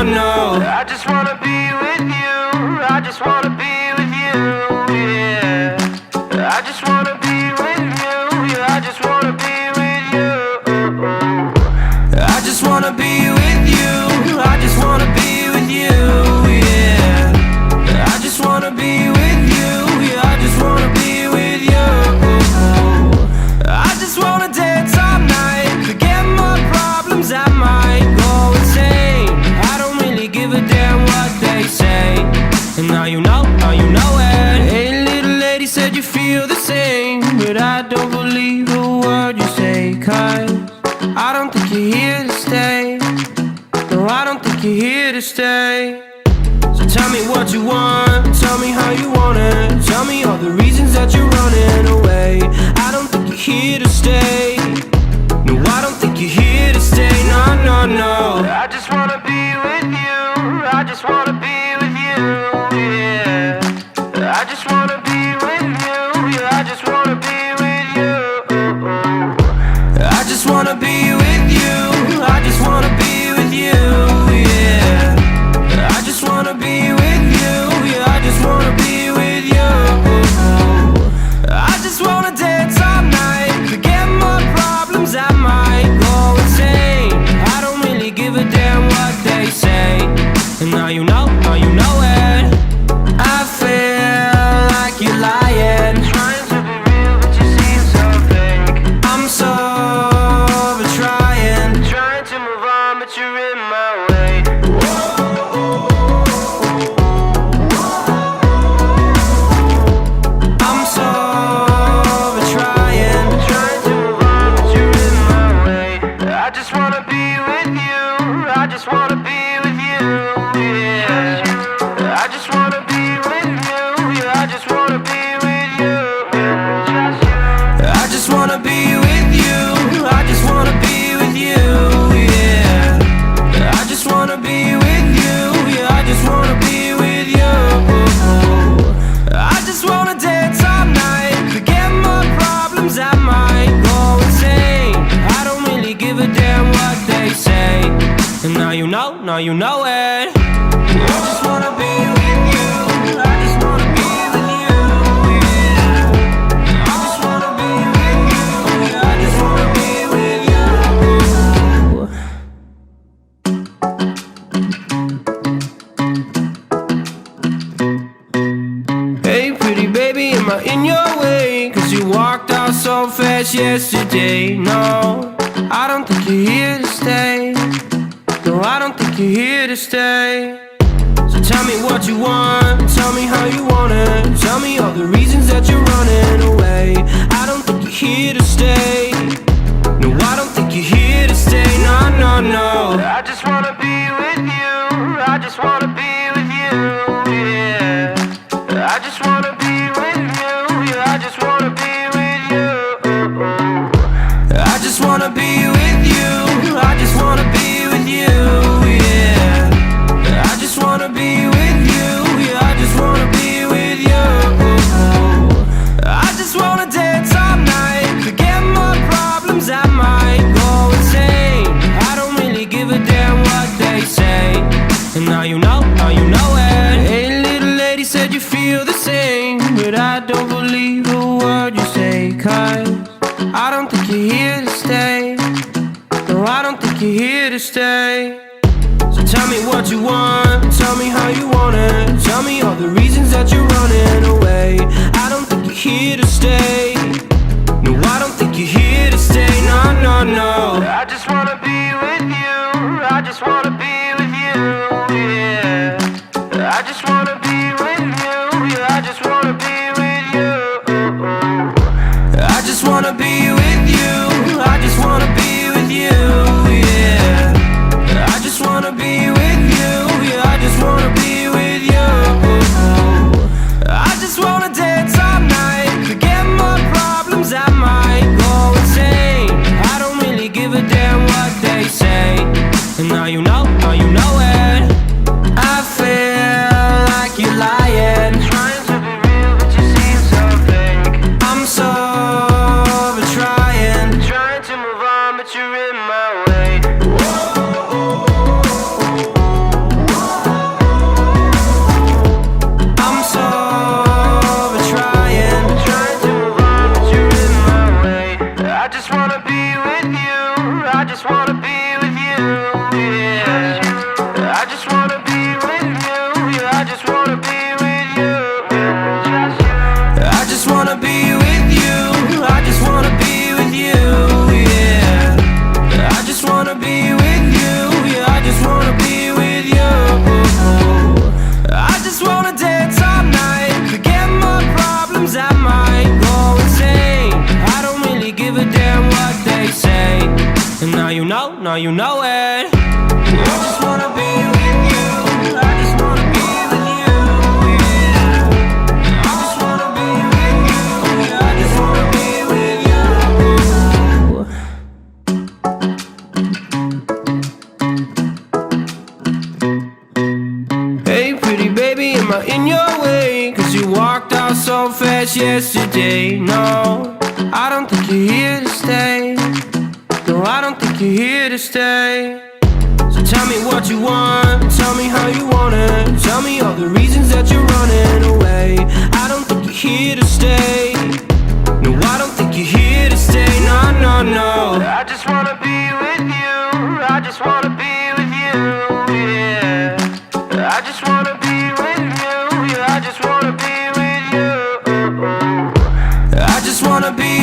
no, no. I just wanna be with you. I just wanna be with you, yeah. I just wanna be with you. Yeah, I just wanna be with you. I just wanna be with you. I just wanna be with you, yeah. I just wanna be with you. Yeah, I just wanna be with you. I just wanna dance all night, forget my problems, I might go insane. I don't really give a damn what they say. And now you know it. Hey, little lady said you feel the same, but I don't believe a word you say, 'cause I don't think you're here to stay. No, I don't think you're here to stay. So tell me what you want, tell me how you want it. Tell me all the reasons that you're running away. I don't think you're here to stay. No, I don't think you're here to stay. No, no, no. I just wanna be with you. I just wanna be with you, yeah. I just wanna be with you. Yeah, I just wanna be with you. I just wanna be with you. I just wanna be with you, yeah. I just wanna be with you. Yeah, I just wanna be with you. I just wanna dance all night, forget my problems, I might go insane. I don't really give a damn what they say. And now you know it. I feel like you're lying, trying to be real, but you seem so fake. I'm so over trying to move on, but you're in my way. I'm so over trying to move on, but you're in my way. I just wanna be with you. I just wanna be with you, yeah. I just wanna be with you. Yeah, I just wanna be with you. I just wanna be with you. I just wanna be with you, yeah. I just wanna be with you. Yeah, I just wanna be with you. I just wanna dance all night, forget my problems, I might go insane. I don't really give a damn what they say. And now you know it. I just wanna be with you. I just wanna be with you, yeah. I just wanna be with you. Yeah, I just wanna be with you. Hey, pretty baby, am I in your way? 'Cause you walked out so fast yesterday. No, I don't think you're here to stay. No, I don't think you're here to stay. So tell me what you want, tell me how you want it. Tell me all the reasons that you're running away. I don't think you're here to stay. No, I don't think you're here to stay. No, no, no. I just wanna be with you. I just wanna be with you, yeah. I just wanna be with you. Yeah, I just wanna be with you. I just wanna be with you. I just wanna be with you, yeah. I just wanna be with you. Yeah, I just wanna be with you. I just wanna dance all night, forget my problems, I might go insane. I don't really give a damn what they say. And now you know it. Hey, little lady said you feel the same, but I don't believe a word you say, 'cause I don't think you're here to stay. No, I don't think you're here to stay. So tell me what you want, tell me how you want it. Tell me all the reasons that you're running away. I don't think you're here to stay. No, I don't think you're here to stay. No, no, no. I just wanna be with you. I just wanna be with you, yeah. I just wanna be with you. Yeah, I just wanna be with you. I just wanna be with you. I just wanna be with you, yeah. I just wanna be with you. Yeah, I just wanna be with you. I just wanna dance all night, forget my problems, I might go insane. I don't really give a damn what they say. And now you know it. I feel like now you know it. I just wanna be with you. I just wanna be with you. Yeah. I just wanna be with you. I just wanna be with you. Hey pretty baby, am I in your way? 'Cause you walked out so fast yesterday. No, I don't think you're here to stay. No, I don't think you're here to stay. So tell me what you want, tell me how you want it. Tell me all the reasons that you're running away. I don't think you're here to stay. No, I don't think you're here to stay. No, no, no. I just wanna be with you. I just wanna be with you. Yeah. I just wanna be with you. Yeah, I just wanna be with you. I just wanna be